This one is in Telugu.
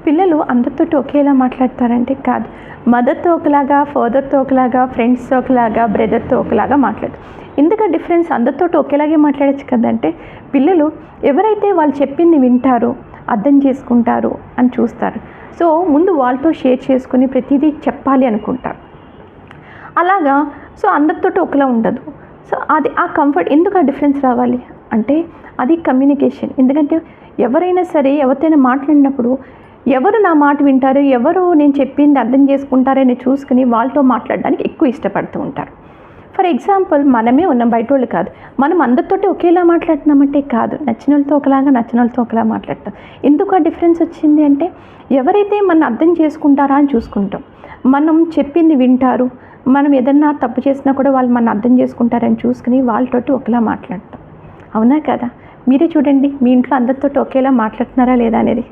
పిల్లలు అందరితోటి ఒకేలా మాట్లాడతారంటే కాదు. మదర్‌తో ఒకలాగా, ఫాదర్‌తో ఒకలాగా, ఫ్రెండ్స్‌తో ఒకలాగా, బ్రదర్‌తో ఒకలాగా మాట్లాడతారు. ఎందుకు డిఫరెన్స్? అందరితోటి ఒకేలాగే మాట్లాడొచ్చు కదంటే, పిల్లలు ఎవరైతే వాళ్ళు చెప్పింది వింటారో, అర్థం చేసుకుంటారు అని చూస్తారు. సో ముందు వాళ్ళతో షేర్ చేసుకుని ప్రతిదీ చెప్పాలి అనుకుంటారు. అలాగా సో అందరితోటి ఒకలా ఉండదు. సో అది ఆ కంఫర్ట్ ఎందుకు ఆ డిఫరెన్స్ రావాలి అంటే అది కమ్యూనికేషన్. ఎందుకంటే ఎవరైనా సరే ఎవరితోనైనా మాట్లాడినప్పుడు ఎవరు నా మాట వింటారు, ఎవరు నేను చెప్పింది అర్థం చేసుకుంటారని చూసుకుని వాళ్ళతో మాట్లాడడానికి ఎక్కువ ఇష్టపడుతూ ఉంటారు. ఫర్ ఎగ్జాంపుల్ మనమే ఉన్నాం, బయటోళ్ళు కాదు. మనం అందరితోటి ఒకేలా మాట్లాడుతున్నామంటే కాదు, నచ్చిన వాళ్ళతో ఒకలాగా, నచ్చిన వాళ్ళతో ఒకలా మాట్లాడతాం. ఎందుకు ఆ డిఫరెన్స్ వచ్చింది అంటే ఎవరైతే మన అర్థం చేసుకుంటారా అని చూసుకుంటాం. మనం చెప్పింది వింటారు, మనం ఏదన్నా తప్పు చేసినా కూడా వాళ్ళు మన అర్థం చేసుకుంటారని చూసుకుని వాళ్ళతోటి ఒకలా మాట్లాడతాం. అవునా కదా? మీరే చూడండి, మీ ఇంట్లో అందరితోటి ఒకేలా మాట్లాడుతున్నారా లేదా అనేది.